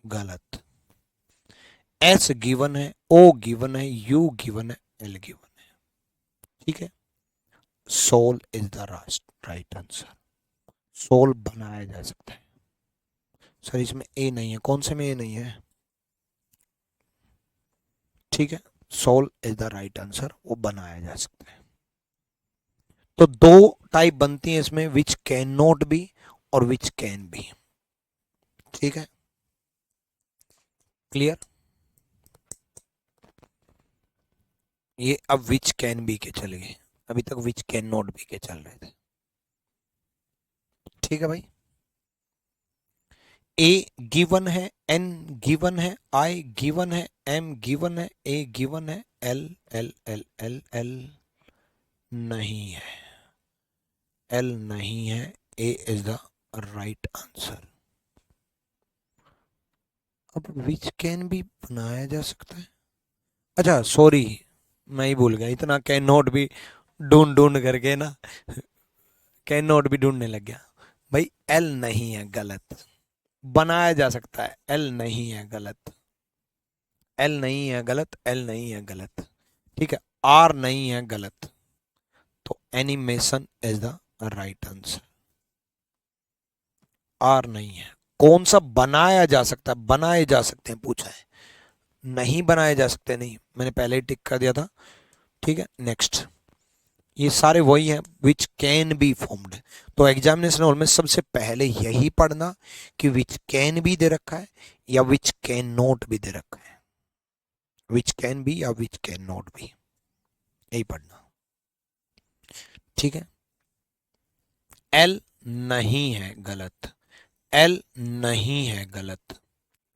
गलत। एस गिवन है, ओ गिवन है, यू गिवन है, एल गिवन है। ठीक है, soul is the right answer. Soul बनाया जा सकता है। सर इसमें ए नहीं है, कौन से में ए नहीं है? ठीक है, soul is the right answer, वो बनाया जा सकता है। तो दो टाइप बनती है इसमें, विच कैन नॉट बी और विच कैन बी। ठीक है, क्लियर? ये अब विच कैन बी के चले गए, अभी तक विच कैन नॉट बी के चल रहे थे। ठीक है भाई, ए गिवन है, एन गिवन है, आई गिवन है, एम गिवन है, ए गिवन है, L L L L L नहीं है, एल नहीं है, A is the right answer. अब विच कैन भी बनाया जा सकता है। अच्छा सॉरी, मैं ही भूल गया, इतना कैन नॉट भी ढूंढ ढूंढ करके ना, कैन नॉट भी ढूंढने लग गया। भाई एल नहीं है, गलत। बनाया जा सकता है, एल नहीं है, गलत। एल नहीं है, गलत। एल नहीं है, गलत। ठीक है, आर नहीं है, गलत। तो animation is the right answer. R नहीं है। कौन सा बनाया जा सकता है? बनाए जा सकते हैं पूछा है, नहीं बनाए जा सकते नहीं, मैंने पहले ही टिक कर दिया था। ठीक है, नेक्स्ट। ये सारे वही हैं विच कैन बी फॉर्म्ड। तो एग्जामिनेशन हॉल में सबसे पहले यही पढ़ना कि विच कैन बी दे रखा है या विच कैन नॉट भी दे रखा है। विच कैन बी या विच कैन नॉट बी, यही पढ़ना। ठीक है, एल नहीं है, गलत। एल नहीं है, गलत।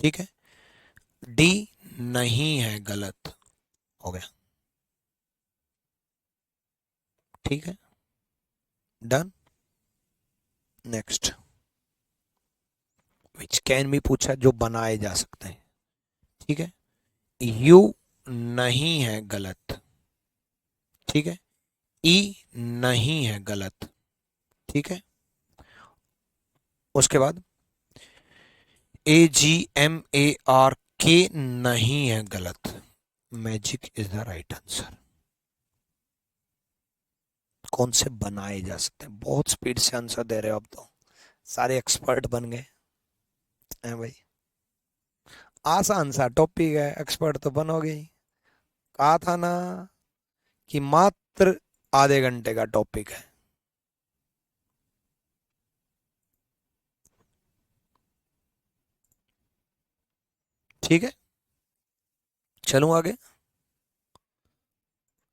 ठीक है, डी नहीं है, गलत। हो गया। ठीक है, डन। नेक्स्ट, विच कैन भी पूछा जो बनाए जा सकते हैं। ठीक है, यू नहीं है, गलत। ठीक है, ई नहीं है, गलत। ठीक है, उसके बाद ए जी एम ए आर के नहीं है, गलत। Magic is the right answer. कौन से बनाए जा सकते हैं? बहुत स्पीड से आंसर दे रहे हो अब तो, सारे एक्सपर्ट बन गए हैं भाई। आसान सा टॉपिक है, एक्सपर्ट तो बनोगे ही। कहा था ना कि मात्र आधे घंटे का टॉपिक है। ठीक है, चलूं आगे।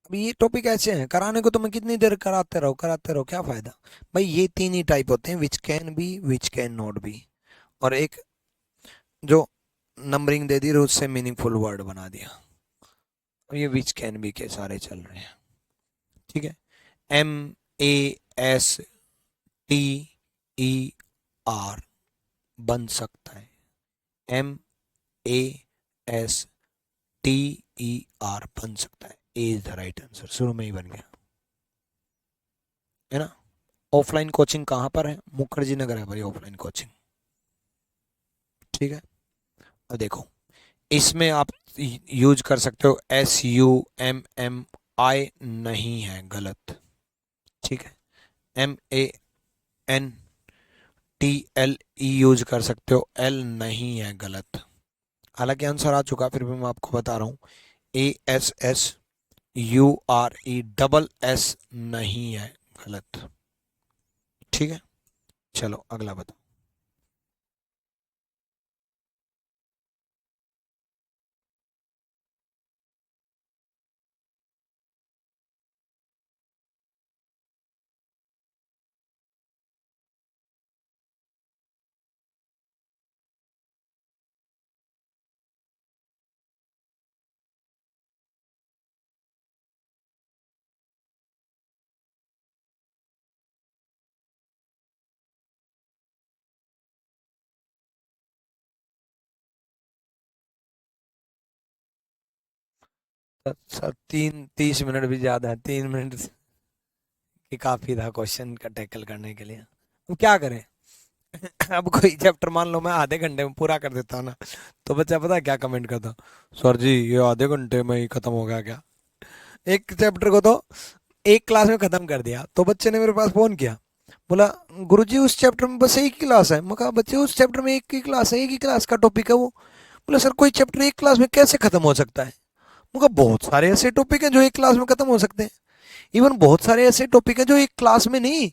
अभी ये टॉपिक ऐसे हैं, कराने को तो मैं कितनी देर कराते रहो, क्या फायदा। भाई ये तीन ही टाइप होते हैं, which can be, which can not B, और एक जो नंबरिंग दे दी और उससे मीनिंगफुल वर्ड बना दिया। ये विच कैन बी के सारे चल रहे हैं। ठीक है, M A S T E R बन सकता है। M A S T E R बन सकता है, A is the right answer, शुरू में ही बन गया है ना। ऑफलाइन कोचिंग कहाँ पर है? मुखर्जी नगर है भाई ऑफलाइन कोचिंग। ठीक है, अब देखो, इसमें आप यूज कर सकते हो S U M M I नहीं है, गलत। ठीक है, M A N T L E use कर सकते हो, एल नहीं है, गलत। हालांकि आंसर आ चुका, फिर भी मैं आपको बता रहा हूँ, A S S U R E double S नहीं है, गलत। ठीक है, चलो अगला बताओ। तो सर 30 मिनट भी ज्यादा है, 3 मिनट की काफी था क्वेश्चन का टैकल करने के लिए। अब क्या करें? अब कोई चैप्टर मान लो मैं आधे घंटे में पूरा कर देता हूँ ना, तो बच्चा पता है क्या कमेंट करता? सर जी ये आधे घंटे में ही खत्म हो गया क्या? एक चैप्टर को तो एक क्लास में खत्म कर दिया। तो बच्चे ने मेरे पास फोन किया, बोला गुरुजी उस चैप्टर में बस एक ही क्लास है। मैं कहा बच्चे उस चैप्टर में एक ही क्लास है, एक ही क्लास का टॉपिक है वो। बोला सर कोई चैप्टर एक क्लास में कैसे खत्म हो सकता है? मैं कहा बहुत सारे ऐसे टॉपिक हैं जो एक क्लास में खत्म हो सकते हैं। इवन बहुत सारे ऐसे टॉपिक हैं जो एक क्लास में नहीं,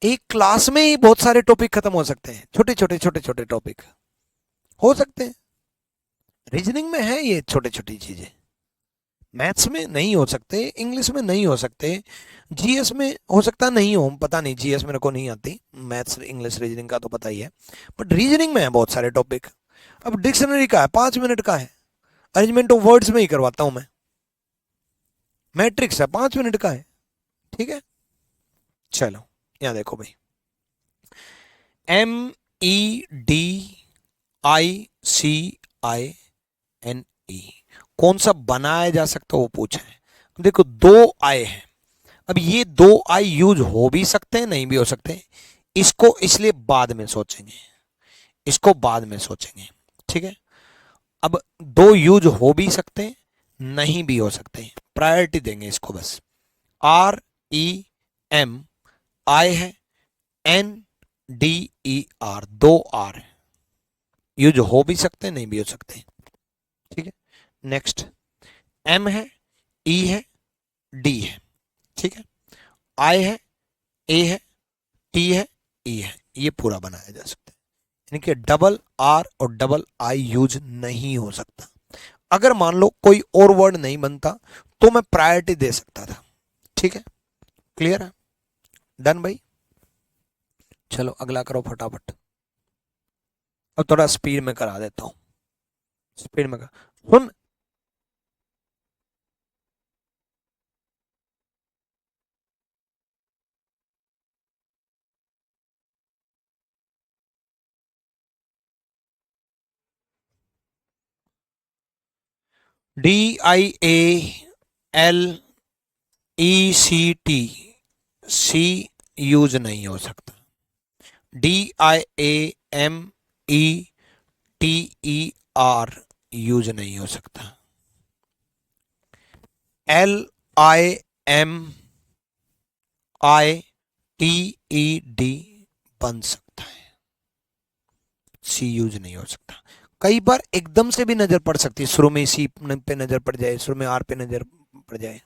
एक क्लास में ही बहुत सारे टॉपिक खत्म हो सकते हैं। छोटे छोटे छोटे छोटे टॉपिक हो सकते हैं। रीजनिंग में है ये छोटी छोटी चीजें, मैथ्स में नहीं हो सकते, इंग्लिश में नहीं हो सकते, जीएस में हो सकता नहीं हो, पता नहीं, जीएस मेरे को नहीं आती, मैथ्स इंग्लिश रीजनिंग का तो पता ही है, बट रीजनिंग में है बहुत सारे टॉपिक। अब डिक्शनरी का है 5 मिनट का है, अरेंजमेंट ऑफ वर्ड्स में ही करवाता हूं मैं, मैट्रिक्स है 5 मिनट का है। ठीक है, चलो यहां देखो भाई, MEDICINE, कौन सा बनाया जा सकता है वो पूछा है। देखो दो आय है, अब ये दो आई यूज हो भी सकते हैं नहीं भी हो सकते हैं, इसको इसलिए बाद में सोचेंगे, इसको बाद में सोचेंगे। ठीक है, अब दो यूज हो भी सकते हैं नहीं भी हो सकते हैं, प्रायोरिटी देंगे इसको बस। REMI है, NDER, दो आर है, यूज हो भी सकते हैं नहीं भी हो सकते हैं। ठीक है, नेक्स्ट, M है, E है, D है। ठीक है, I है, A है, T है, E है, ये पूरा बनाया जा सकता है। यानी कि डबल आर और डबल आई यूज नहीं हो सकता। अगर मान लो कोई और वर्ड नहीं बनता तो मैं प्रायोरिटी दे सकता था। ठीक है, क्लियर है, डन भाई। चलो अगला करो फटाफट, अब थोड़ा स्पीड में करा देता हूं, स्पीड में कर सुन। DIALECT, सी यूज नहीं हो सकता। DIAMETER यूज नहीं हो सकता। LIMITED बन सकता है, सी यूज नहीं हो सकता। कई बार एकदम से भी नजर पड़ सकती है, शुरू में सी पे नजर पड़ जाए, शुरू में आर पे नजर पड़ जाए।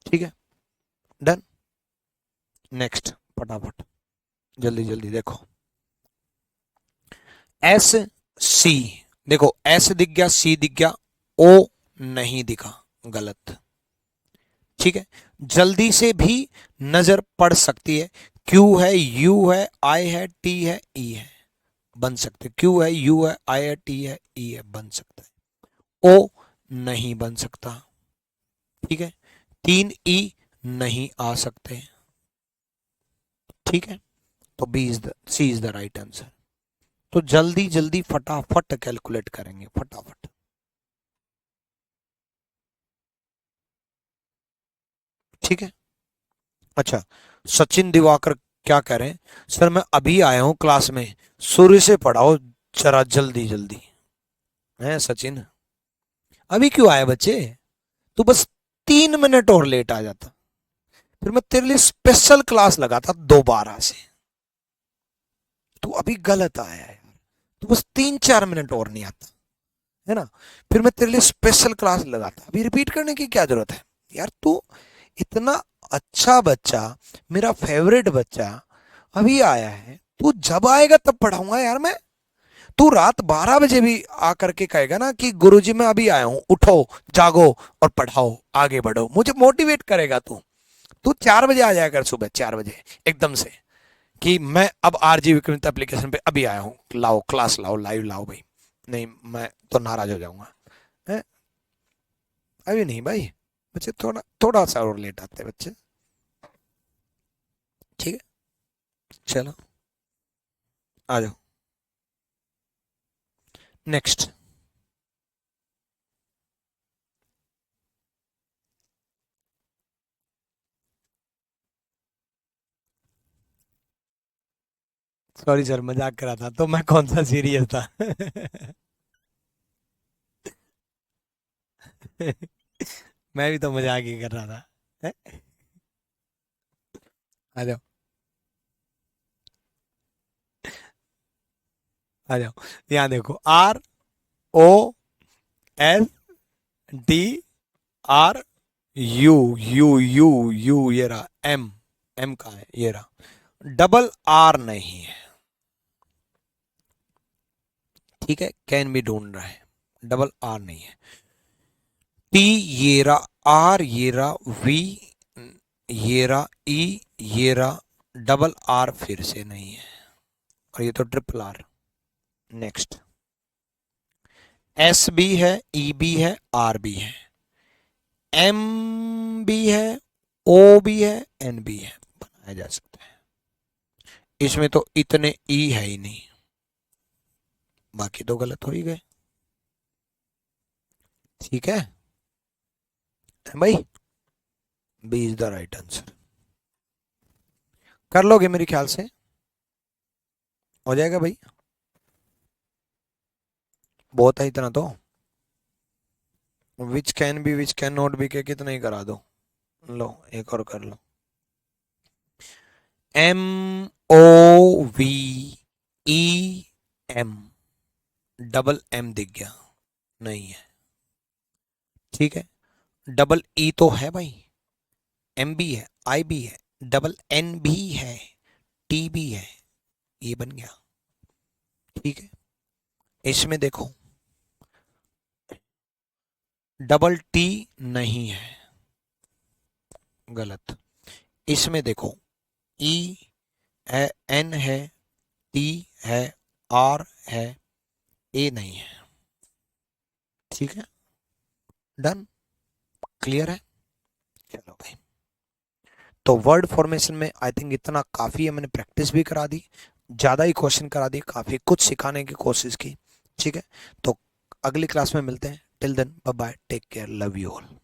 ठीक है, डन, नेक्स्ट, फटाफट जल्दी जल्दी देखो। एस सी, देखो एस दिख गया, सी दिख गया, ओ नहीं दिखा, गलत। ठीक है, जल्दी से भी नजर पड़ सकती है, क्यू है, यू है, आई है, टी है, ई है, बन सकते। क्यू है, यू है, आई है, टी है, ई है, बन सकता है। ओ नहीं बन सकता। ठीक है, 3 ई नहीं आ सकते। ठीक है, तो B is the C is the right answer. तो जल्दी जल्दी फटाफट कैलकुलेट करेंगे, फटाफट। ठीक है, अच्छा, सचिन दिवाकर क्या कह रहे हैं? सर मैं अभी आया हूं क्लास में, सूर्य से पढ़ाओ जरा जल्दी जल्दी। है सचिन, अभी क्यों आए बच्चे? तू बस 3 मिनट और लेट आ जाता, फिर मैं तेरे लिए स्पेशल क्लास लगाता दोबारा से। तू अभी गलत आया है, तू बस 3-4 मिनट और नहीं आता, है ना? फिर मैं तेरे लिए स्पेशल क्लास लगाता, अभी रिपीट करने की क्या जरूरत है यार? तू इतना अच्छा बच्चा, मेरा फेवरेट बच्चा अभी आया है, तू जब आएगा तब पढ़ाऊंगा यार मैं। तू रात 12 बजे भी आकर के कहेगा ना कि गुरुजी मैं अभी आया हूं, उठो, जागो और पढ़ाओ, आगे बढ़ो, मुझे मोटिवेट करेगा तू। तू 4 बजे आ जाया कर, सुबह 4 बजे एकदम से, कि मैं अब आरजी विक्रमित एप्लीकेशन पे अभी आया हूँ, लाओ क्लास लाओ, लाइव लाओ भाई। नहीं, मैं तो नाराज हो जाऊंगा। है, अभी नहीं भाई, बच्चे थोड़ा थोड़ा सा और लेट आते हैं बच्चे। ठीक है, चलो आ जाओ, नेक्स्ट। सॉरी सर, मजाक कर रहा था, तो मैं कौन सा सीरियस था। मैं भी तो मजाक ही कर रहा था। हैं? आ जाओ, आ जाओ, यहाँ देखो, ROSDRU, ये रहा, एम, एम का है, ये रहा, डबल आर नहीं है, ठीक है, कैन भी ढूंढ रहा है, डबल आर नहीं है, टी ये रहा, आर ये रहा, वी ये रहा, ई ये रहा, डबल आर फिर से नहीं है, और ये तो ट्रिपल आर। नेक्स्ट, एस भी है, ई भी है, आर भी है, एम भी है, ओ भी है, एन भी है, बनाया जा सकता है। इसमें तो इतने ई है ही नहीं, बाकी तो गलत हो ही गए, ठीक है भाई, B is the right answer. कर लोगे मेरे ख्याल से, हो जाएगा भाई, बहुत है इतना तो, which can be which can not B के कितना ही करा दो, लो एक और कर लो, MOVEM, डबल एम दिख गया, नहीं है, ठीक है, डबल ई तो है भाई, एम भी है, आई भी है, डबल एन भी है, टी भी है, ये बन गया, ठीक है। इसमें देखो, डबल टी नहीं है, गलत। इसमें देखो, ई है, एन है, टी है, आर है, ए नहीं है, ठीक है, डन, क्लियर है, चलो भाई। तो वर्ड फॉर्मेशन में आई थिंक इतना काफ़ी है, मैंने प्रैक्टिस भी करा दी, ज़्यादा ही क्वेश्चन करा दिए, काफ़ी कुछ सिखाने की कोशिश की, ठीक है। तो अगली क्लास में मिलते हैं, till then bye bye, take care, love you all.